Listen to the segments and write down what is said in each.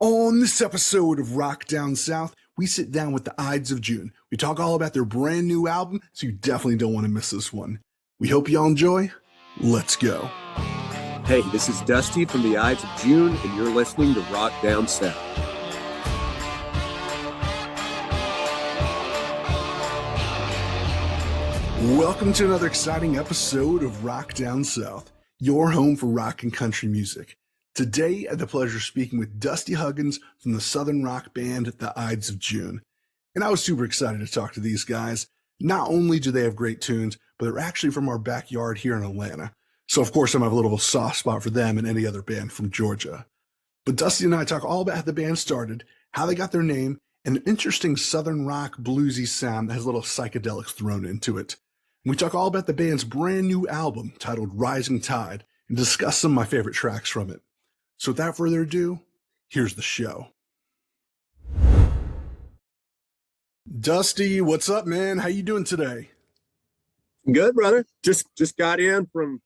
On this episode of Rock Down South, we sit down with the Ides of June. We talk all about their brand new album, so you definitely don't want to miss this one. We hope y'all enjoy. Let's go. Hey, this is Dusty from the Ides of June, and you're listening to Rock Down South. Welcome to another exciting episode of Rock Down South, your home for rock and country music. Today, I had the pleasure of speaking with Dusty Huggins from the southern rock band The Ides of June. And I was super excited to talk to these guys. Not only do they have great tunes, but they're actually from our backyard here in Atlanta. So of course, I have a little soft spot for them and any other band from Georgia. But Dusty and I talk all about how the band started, how they got their name, and an interesting southern rock bluesy sound that has a little psychedelic thrown into it. And we talk all about the band's brand new album titled Rising Tide and discuss some of my favorite tracks from it. So without further ado, here's the show. Dusty, what's up, man? How you doing today? Good, brother. Just got in from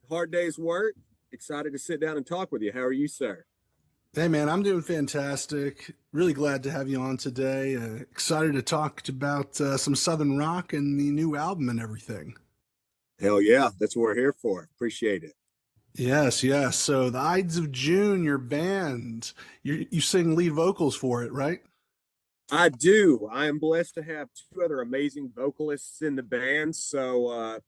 a hard day's work. Excited to sit down and talk with you. How are you, sir? Hey, man, I'm doing fantastic. Really glad to have you on today. Excited to talk about some Southern rock and the new album and everything. Hell yeah, that's what we're here for. Appreciate it. Yes, yes. So the Ides of June, your band, you sing lead vocals for it, right? I do. I am blessed to have two other amazing vocalists in the band. So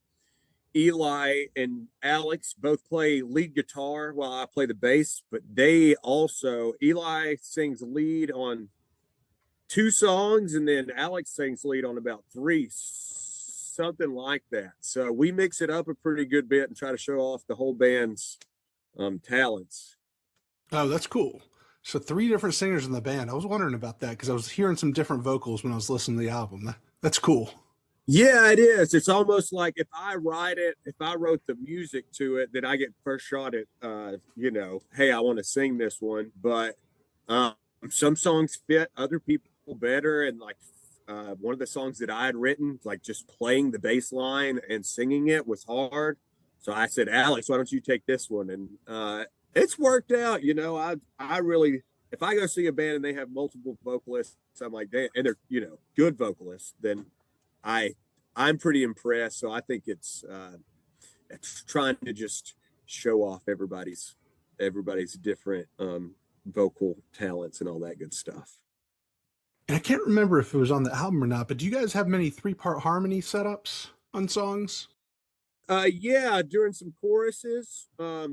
Eli and Alex both play lead guitar while I play the bass, but Eli sings lead on two songs, and then Alex sings lead on about three, something like that. So we mix it up a pretty good bit and try to show off the whole band's talents. Oh, that's cool. So three different singers in the band. I was wondering about that because I was hearing some different vocals when I was listening to the album. That's cool. Yeah, it is. It's almost like if I wrote the music to it, then I get first shot at, hey, I want to sing this one. But some songs fit other people better. And like one of the songs that I had written, like just playing the bass line and singing it was hard. So I said, Alex, why don't you take this one? And it's worked out. I really, if I go see a band and they have multiple vocalists, I'm like, damn, and they're, good vocalists, then I'm pretty impressed. So I think it's trying to just show off everybody's different vocal talents and all that good stuff. And I can't remember if it was on the album or not, but do you guys have many three-part harmony setups on songs? Yeah, during some choruses,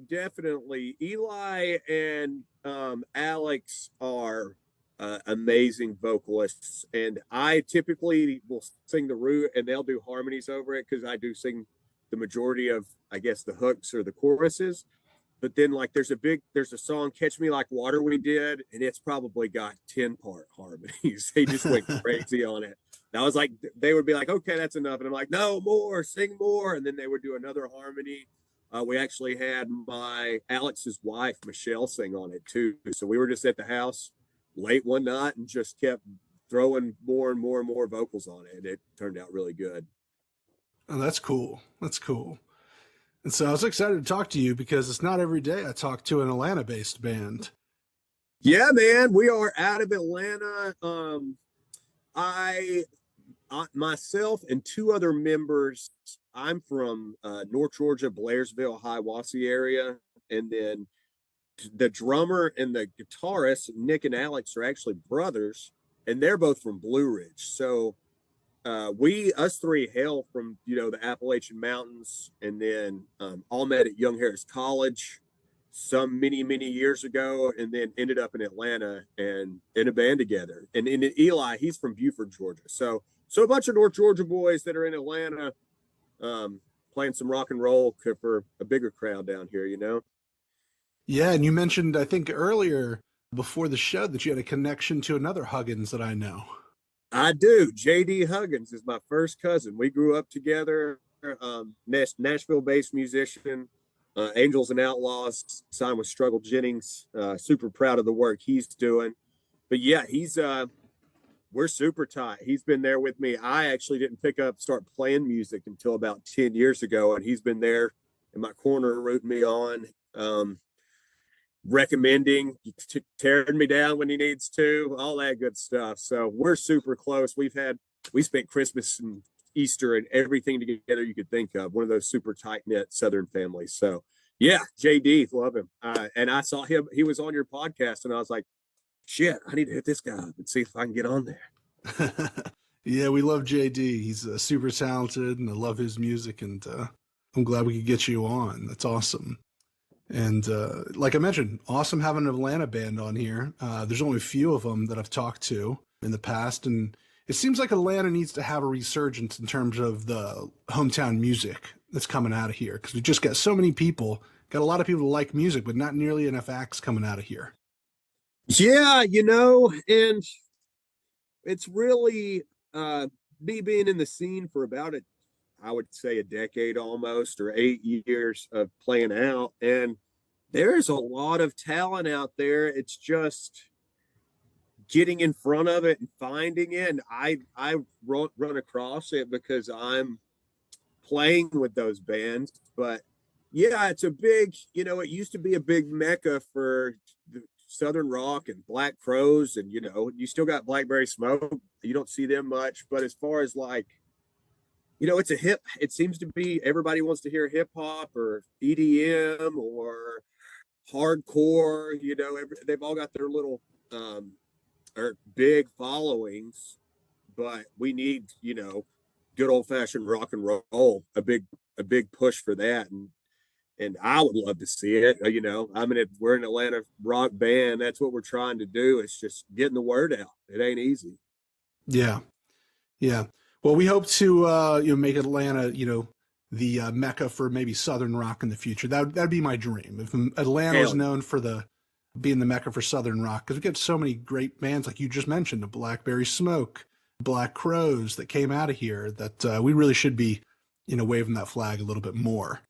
definitely. Eli and Alex are amazing vocalists, and I typically will sing the root and they'll do harmonies over it because I do sing the majority of, I guess, the hooks or the choruses. But then like there's a song, Catch Me Like Water, we did, and it's probably got 10-part harmonies. They just went crazy on it. And I was like, they would be like, okay, that's enough. And I'm like, no more, sing more. And then they would do another harmony. We actually had Alex's wife, Michelle, sing on it too. So we were just at the house late one night and just kept throwing more and more and more vocals on it. And it turned out really good. Oh, that's cool. That's cool. And so I was excited to talk to you because it's not every day I talk to an Atlanta-based band. Yeah, man, we are out of Atlanta. Myself and two other members, I'm from North Georgia, Blairsville, Hiawassee area. And then the drummer and the guitarist, Nick and Alex, are actually brothers, and they're both from Blue Ridge. So us three hail from, the Appalachian Mountains, and then all met at Young Harris College some many years ago, and then ended up in Atlanta and in a band together. And Eli, he's from Buford, Georgia. So a bunch of North Georgia boys that are in Atlanta playing some rock and roll for a bigger crowd down here, Yeah, and you mentioned, I think earlier before the show, that you had a connection to another Huggins that I know. I do. J.D. Huggins is my first cousin. We grew up together, Nashville-based musician, Angels and Outlaws, signed with Struggle Jennings. Super proud of the work he's doing. But yeah, we're super tight. He's been there with me. I actually didn't start playing music until about 10 years ago, and he's been there in my corner rooting me on. recommending, tearing me down when he needs to, all that good stuff. So we're super close. We spent Christmas and Easter and everything together you could think of. One of those super tight knit Southern families. So yeah, JD, love him. And I saw him, he was on your podcast, and I was like, shit, I need to hit this guy up and see if I can get on there. Yeah, we love JD. He's super talented, and I love his music. And I'm glad we could get you on. That's awesome. And like I mentioned, awesome having an Atlanta band on here. There's only a few of them that I've talked to in the past, and it seems like Atlanta needs to have a resurgence in terms of the hometown music that's coming out of here, because we just got so many people, got a lot of people who like music, but not nearly enough acts coming out of here. Yeah, and it's really me being in the scene for about I would say a decade almost, or 8 years of playing out. And there's a lot of talent out there. It's just getting in front of it and finding it. And I run across it because I'm playing with those bands. But yeah, it's a big, it used to be a big mecca for the Southern rock and Black Crows. And, you still got Blackberry Smoke. You don't see them much. But as far as like, it seems to be everybody wants to hear hip hop or EDM or hardcore. They've all got their little or big followings, but we need, good old fashioned rock and roll, a big push for that. And I would love to see it. We're an Atlanta rock band. That's what we're trying to do. It's just getting the word out. It ain't easy. Yeah, yeah. Well, we hope to make Atlanta, the mecca for maybe Southern rock in the future. That'd be my dream. If Atlanta was known for being the mecca for Southern rock, because we get so many great bands like you just mentioned, the Blackberry Smoke, Black Crows that came out of here, that we really should be, waving that flag a little bit more.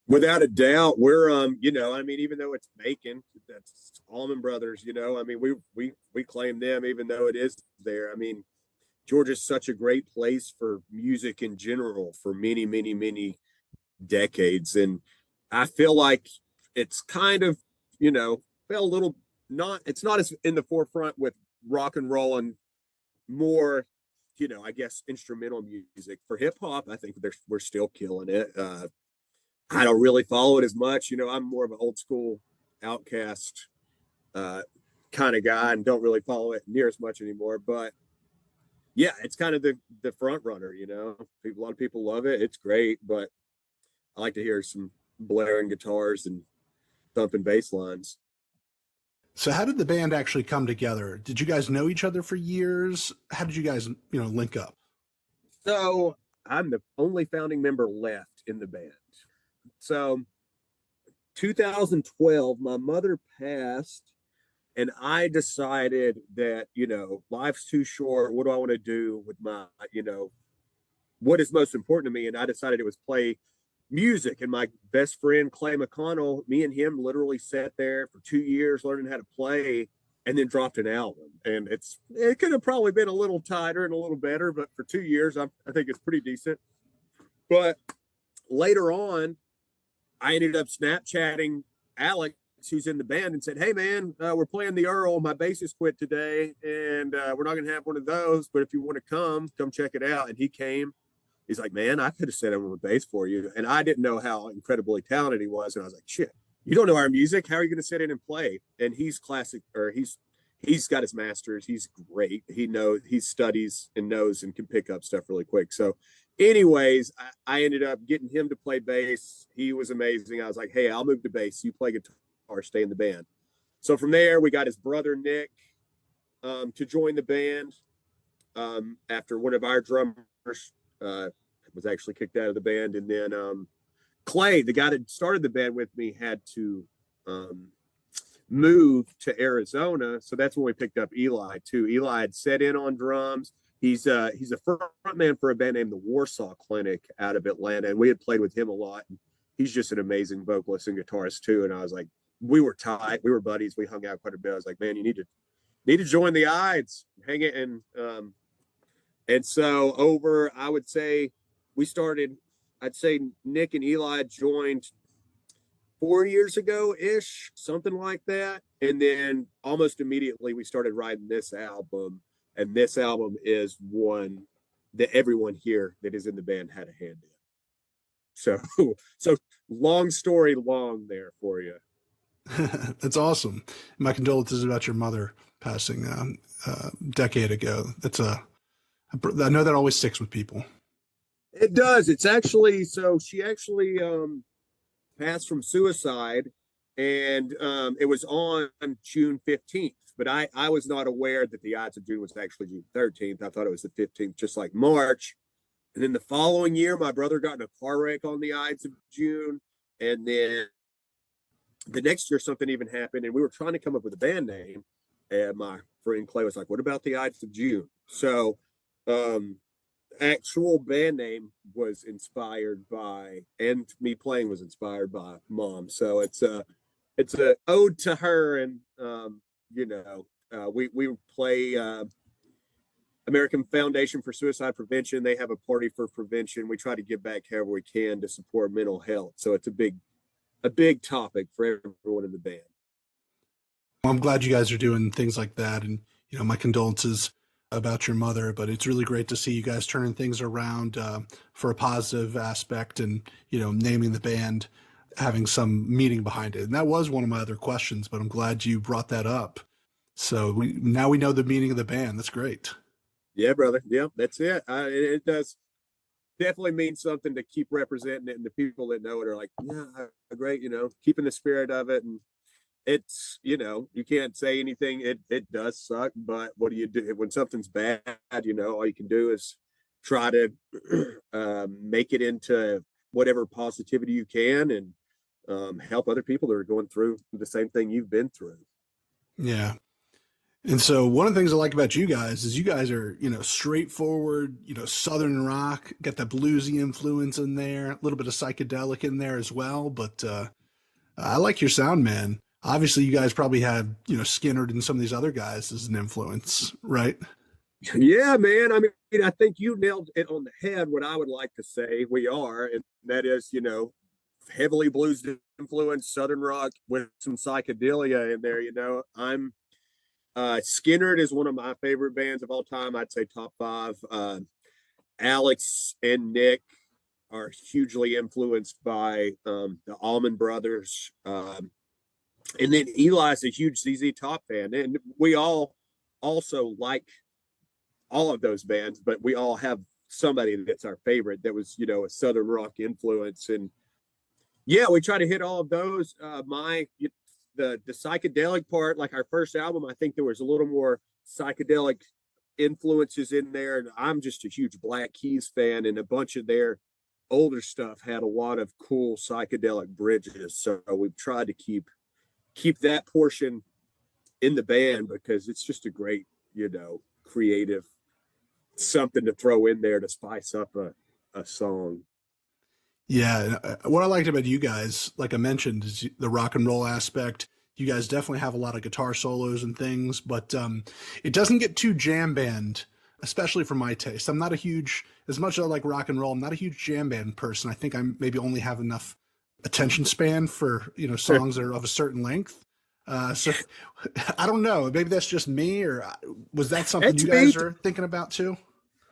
Without a doubt, we're even though it's Macon, that's Allman Brothers, we claim them even though it is there. Georgia's such a great place for music in general for many, many, many decades. And I feel like it's kind of, fell a little it's not as in the forefront with rock and roll and more, I guess instrumental music. For hip hop, I think we're still killing it. I don't really follow it as much. I'm more of an old school Outcast kind of guy and don't really follow it near as much anymore. But yeah, it's kind of the front runner, a lot of people love it. It's great, but I like to hear some blaring guitars and thumping bass lines. So how did the band actually come together? Did you guys know each other for years? How did you guys, link up? So I'm the only founding member left in the band. So 2012, my mother passed. And I decided that, life's too short. What do I want to do with my, what is most important to me? And I decided it was play music. And my best friend, Clay McConnell, me and him literally sat there for 2 years learning how to play and then dropped an album. And it could have probably been a little tighter and a little better, but for 2 years, I think it's pretty decent. But later on, I ended up Snapchatting Alex, who's in the band, and said, hey man, we're playing the Earl, my bassist quit today, and we're not gonna have one of those, but if you want to come check it out. And he came. He's like, man, I could have set him on the bass for you. And I didn't know how incredibly talented he was. And I was like, shit, you don't know our music, how are you gonna sit in and play? And he's classic, or he's got his masters. He's great. He studies and knows and can pick up stuff really quick. So anyways, I ended up getting him to play bass. He was amazing. I was like, hey, I'll move to bass, you play guitar or stay in the band. So from there, we got his brother Nick to join the band after one of our drummers was actually kicked out of the band. And then Clay, the guy that started the band with me, had to move to Arizona. So that's when we picked up Eli too. Eli had set in on drums. He's a frontman for a band named the Warsaw Clinic out of Atlanta. And we had played with him a lot. He's just an amazing vocalist and guitarist too. And I was like, we were tight. We were buddies. We hung out quite a bit. I was like, man, you need to join the Ides, hang it. And so I would say we started, I'd say Nick and Eli joined 4 years ago ish, something like that. And then almost immediately we started writing this album. And this album is one that everyone here that is in the band had a hand in. So, so long story long there for you. That's awesome. My condolences about your mother passing a decade ago. I know that always sticks with people. It does. It's actually, so she actually passed from suicide, and it was on June 15th. But I was not aware that the Ides of June was actually June 13th. I thought it was the 15th, just like March. And then the following year, my brother got in a car wreck on the Ides of June. And then the next year, something even happened, and we were trying to come up with a band name. And my friend Clay was like, "What about the Ides of June?" So, actual band name was inspired by, and me playing was inspired by Mom. So it's a ode to her, and we play American Foundation for Suicide Prevention. They have a party for prevention. We try to give back however we can to support mental health. So it's a big topic for everyone in the band. Well, I'm glad you guys are doing things like that, and my condolences about your mother. But it's really great to see you guys turning things around for a positive aspect, and naming the band, having some meaning behind it. And that was one of my other questions, but I'm glad you brought that up. So now we know the meaning of the band. That's great. Yeah, brother. Yeah, that's it. It does definitely mean something to keep representing it, and the people that know it are like, yeah, great. Keeping the spirit of it, and it's you can't say anything. It does suck, but what do you do when something's bad? All you can do is try to make it into whatever positivity you can, and help other people that are going through the same thing you've been through. Yeah. And so one of the things I like about you guys is you guys are, straightforward, Southern rock, got that bluesy influence in there, a little bit of psychedelic in there as well. But I like your sound, man. Obviously, you guys probably had, Skinner and some of these other guys as an influence, right? Yeah, man. I mean, I think you nailed it on the head. What I would like to say we are, and that is, heavily blues influenced Southern rock with some psychedelia in there. I'm Skinner is one of my favorite bands of all time. I'd say top five. Alex and Nick are hugely influenced by the Allman Brothers. And then Eli's a huge ZZ Top fan. And we all also like all of those bands, but we all have somebody that's our favorite that was, a Southern rock influence. And yeah, we try to hit all of those. The psychedelic part, like our first album, I think there was a little more psychedelic influences in there. And I'm just a huge Black Keys fan, and a bunch of their older stuff had a lot of cool psychedelic bridges. So we've tried to keep that portion in the band because it's just a great, creative something to throw in there to spice up a song. Yeah. What I liked about you guys, like I mentioned, is the rock and roll aspect. You guys definitely have a lot of guitar solos and things, but it doesn't get too jam band, especially for my taste. I'm not a huge, as much as I like rock and roll, I'm not a huge jam band person. I think I maybe only have enough attention span for, songs that are of a certain length. So I don't know. Maybe that's just me, or was that something you guys are thinking about too?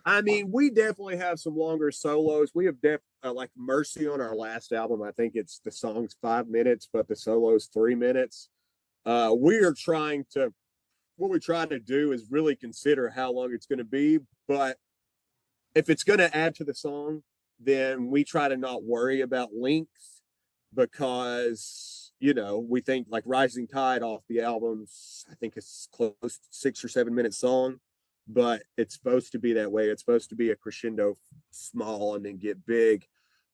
I mean, we definitely have some longer solos. We have like Mercy on our last album. I think it's the song's 5 minutes, but the solo's 3 minutes. We are trying to, what we try to do is really consider how long it's going to be. But if it's going to add to the song, then we try to not worry about length because, we think like Rising Tide off the albums, I think it's close to 6 or 7 minute song, but it's supposed to be that way. It's supposed to be a crescendo small and then get big.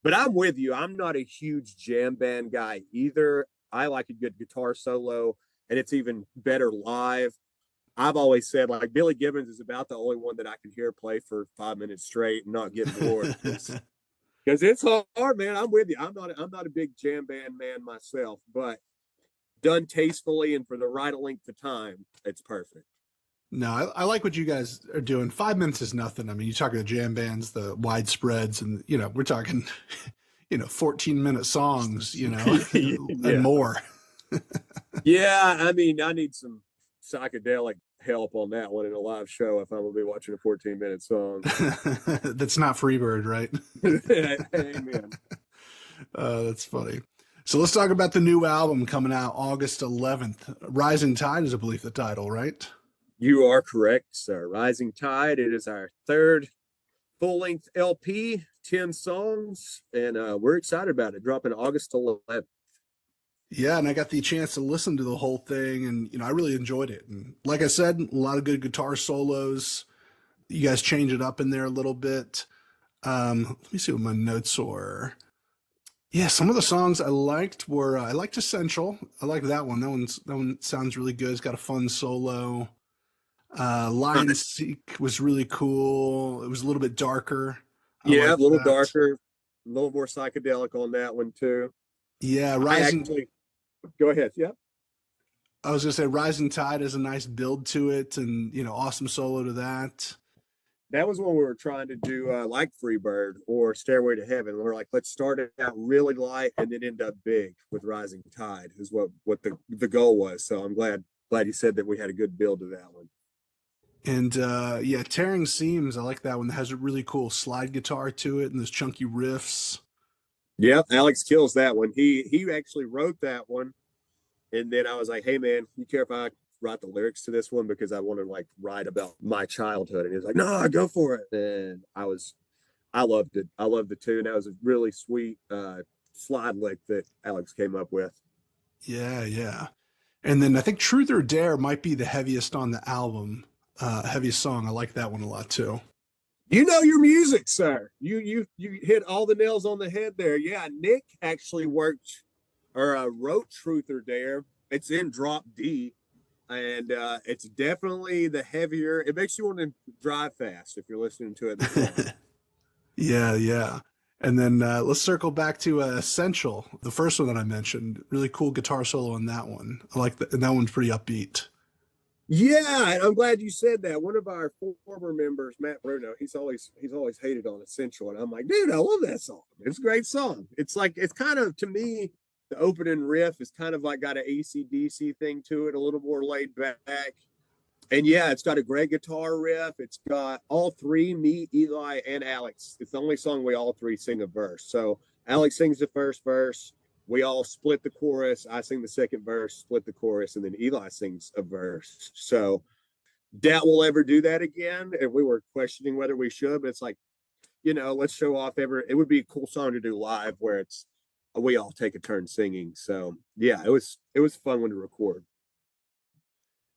But I'm with you. I'm not a huge jam band guy either. I like a good guitar solo, and it's even better live. I've always said like Billy Gibbons is about the only one that I can hear play for 5 minutes straight and not get bored. Because it's hard, man. I'm with you. I'm not a big jam band man myself, but done tastefully and for the right length of time, it's perfect. No, I like what you guys are doing. 5 minutes is nothing. I mean, you talk about jam bands, the widespreads, and we're talking, 14-minute songs, and Yeah. more. Yeah, I mean, I need some psychedelic help on that one in a live show if I'm gonna be watching a 14-minute song. That's not Freebird, right? Amen. That's funny. So let's talk about the new album coming out August 11th. Rising Tide is, I believe, the title, right? You are correct, sir. Rising Tide. It is our third full-length LP, 10 songs, and we're excited about it. Dropping August 11th. Yeah, and I got the chance to listen to the whole thing, and I really enjoyed it. And like I said, a lot of good guitar solos. You guys change it up in there a little bit. Let me see what my notes were. Yeah, some of the songs I liked were I liked Essential. I like that one. That one sounds really good. It's got a fun solo. Lion Seek was really cool. It was a little bit darker. I Yeah, a like little that. darker, a little more psychedelic on that one too. Yeah, I Rising. actually go ahead. Yeah. I was gonna say Rising Tide has a nice build to it, and awesome solo to that. That was when we were trying to do like Freebird or Stairway to Heaven. We're like, let's start it out really light and then end up big with Rising Tide is what the goal was. So I'm glad you said that we had a good build to that one. And yeah, Tearing Seams, I like that one. That has a really cool slide guitar to it and those chunky riffs. Yep, Alex kills that one. He actually wrote that one, and then I was like, hey man, you care if I write the lyrics to this one because I want to like write about my childhood? And he was like, no, go for it. And I loved it. I loved the tune. That was a really sweet slide lick that Alex came up with. Yeah, yeah. And then I think Truth or Dare might be the heaviest on the album. Heaviest song. I like that one a lot too. You know your music, sir. You hit all the nails on the head there. Yeah, Nick actually worked or wrote Truth or Dare. It's in drop D, and it's definitely the heavier. It makes you want to drive fast if you're listening to it. Yeah, yeah. And then let's circle back to Essential, the first one that I mentioned. Really cool guitar solo in that one. I like that, and that one's pretty upbeat. Yeah, and I'm glad you said that. One of our former members, Matt Bruno, he's always hated on Essential, and I'm like, dude, I love that song. It's a great song. It's like it's kind of to me, the opening riff is kind of like got an AC/DC thing to it, a little more laid back. And yeah, it's got a great guitar riff. It's got all three, me, Eli, and Alex. It's the only song we all three sing a verse. So Alex sings the first verse. We all split the chorus. I sing the second verse, split the chorus, and then Eli sings a verse. So doubt we'll ever do that again. And we were questioning whether we should, but it's like, let's show off it would be a cool song to do live where it's we all take a turn singing. So yeah, it was a fun one to record.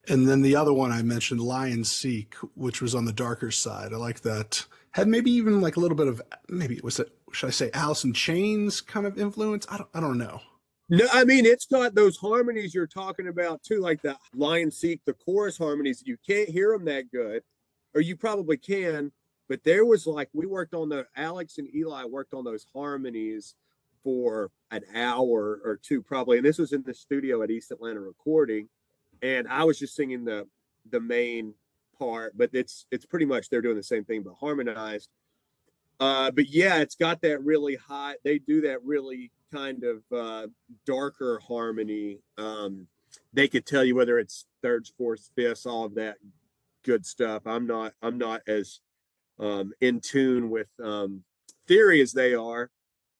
And then the other one I mentioned, Lion Seek, which was on the darker side. I like that. Had maybe even like a little bit of maybe was it should I say Alice in Chains kind of influence? I don't know. No, I mean it's got those harmonies you're talking about too, like the Lion Seek, the chorus harmonies. You can't hear them that good, or you probably can, but there was like we worked on the Alex and Eli worked on those harmonies for an hour or two probably, and this was in the studio at East Atlanta Recording, and I was just singing the main part, but it's pretty much they're doing the same thing but harmonized. But yeah, it's got that really hot. They do that really kind of darker harmony. They could tell you whether it's thirds, fourths, fifths, all of that good stuff. I'm not as in tune with theory as they are.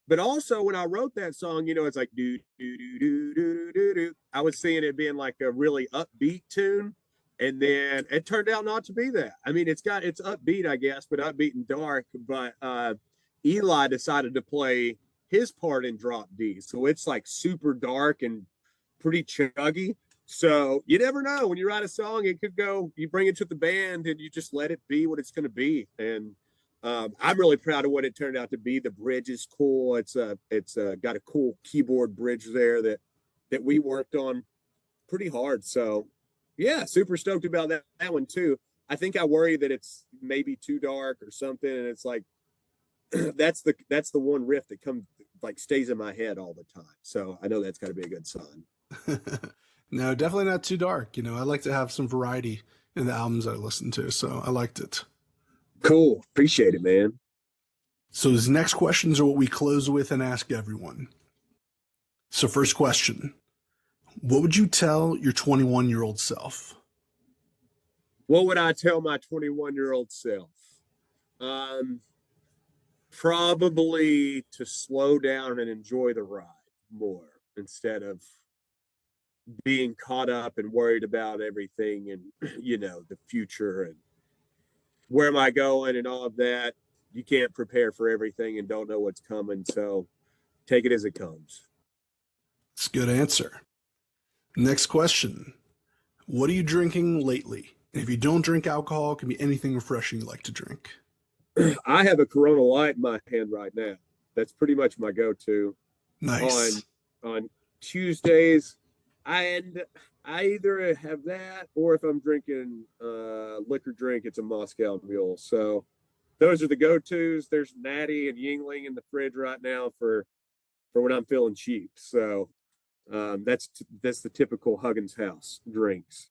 But also when I wrote that song, it's like do do do do do do do. I was seeing it being like a really upbeat tune, and then it turned out not to be that. I mean, it's upbeat, I guess, but upbeat and dark. But Eli decided to play his part in drop D, so it's like super dark and pretty chuggy. So you never know when you write a song, it could go. You bring it to the band and you just let it be what it's going to be, and I'm really proud of what it turned out to be. The bridge is cool. It's got a cool keyboard bridge there that we worked on pretty hard. So yeah, super stoked about that one too. I think I worry that it's maybe too dark or something, and it's like that's the one riff that comes like stays in my head all the time. So I know that's got to be a good sign. No, definitely not too dark. I like to have some variety in the albums I listen to, so I liked it. Cool, appreciate it, man. So these next questions are what we close with and ask everyone. So first question, what would you tell your 21-year-old self? What would I tell my 21-year-old self? Um, Probably to slow down and enjoy the ride more instead of being caught up and worried about everything and the future and where am I going and all of that. You can't prepare for everything and don't know what's coming, so take it as it comes. It's a good answer. Next question, what are you drinking lately? And if you don't drink alcohol, it can be anything refreshing you like to drink. I have a Corona Light in my hand right now. That's pretty much my go-to. Nice. On Tuesdays, and I either have that or if I'm drinking liquor drink, it's a Moscow Mule. So those are the go-tos. There's Natty and Yingling in the fridge right now for when I'm feeling cheap. So that's the typical Huggins house drinks.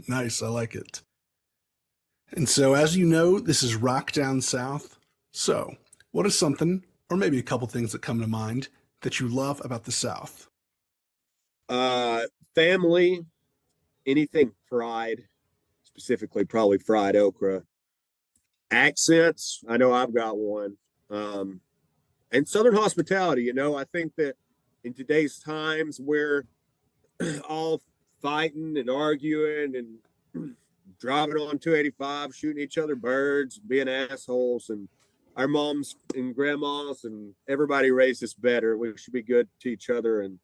Nice. I like it. And so, as you know, this is Rock Down South. So, what is something, or maybe a couple things that come to mind, that you love about the South? Family, anything fried, specifically probably fried okra. Accents, I know I've got one. And Southern hospitality, I think that in today's times we're all fighting and arguing and driving on 285, shooting each other birds, being assholes, and our moms and grandmas and everybody raised us better. We should be good to each other and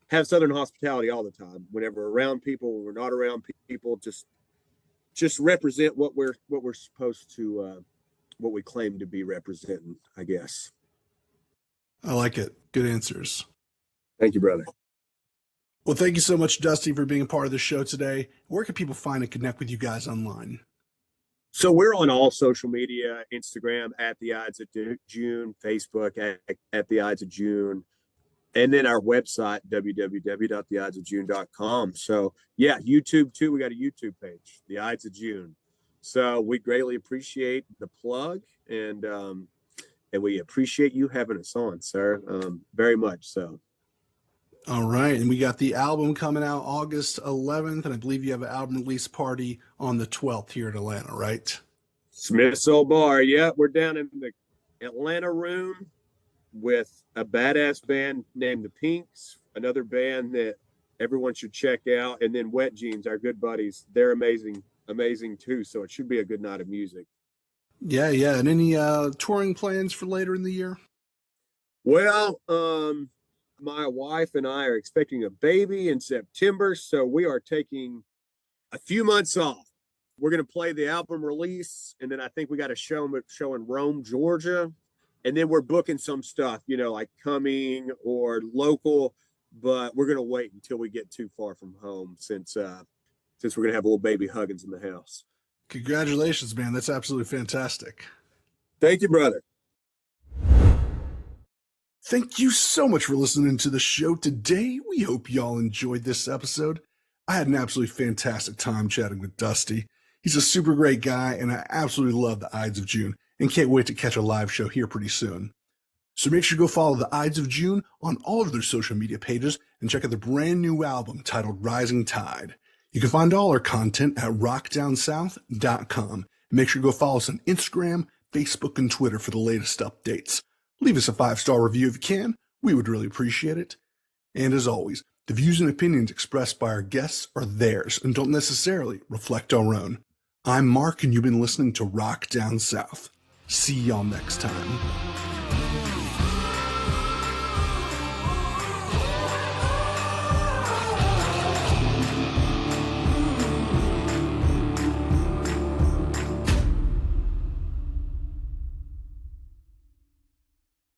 have Southern hospitality all the time. Whenever we're around people, when we're not around people, just represent what we're supposed to, what we claim to be representing, I guess. I like it. Good answers. Thank you, brother. Well, thank you so much, Dusty, for being a part of the show today. Where can people find and connect with you guys online? So we're on all social media, Instagram at the Ides of June, Facebook at the Ides of June, and then our website, www.theidesofjune.com. So yeah, YouTube too. We got a YouTube page, the Ides of June. So we greatly appreciate the plug and we appreciate you having us on, sir. Very much so. All right. And we got the album coming out August 11th. And I believe you have an album release party on the 12th here in Atlanta, right? Smith's Old Bar. Yeah, we're down in the Atlanta room with a badass band named the Pinks, another band that everyone should check out. And then Wet Jeans, our good buddies. They're amazing too. So it should be a good night of music. Yeah. And any touring plans for later in the year? Well, my wife and I are expecting a baby in September, so we are taking a few months off. We're going to play the album release, and then I think we got a show in Rome, Georgia, and then we're booking some stuff, like coming or local, but we're going to wait until we get too far from home since we're going to have a little baby Huggins in the house. Congratulations, man. That's absolutely fantastic. Thank you, brother. Thank you so much for listening to the show today. We hope y'all enjoyed this episode. I had an absolutely fantastic time chatting with Dusty. He's a super great guy, and I absolutely love the Ides of June and can't wait to catch a live show here pretty soon. So make sure to go follow the Ides of June on all of their social media pages and check out their brand new album titled Rising Tide. You can find all our content at rockdownsouth.com. And make sure to go follow us on Instagram, Facebook, and Twitter for the latest updates. Leave us a 5-star review if you can. We would really appreciate it. And as always, the views and opinions expressed by our guests are theirs and don't necessarily reflect our own. I'm Mark, and you've been listening to Rock Down South. See y'all next time.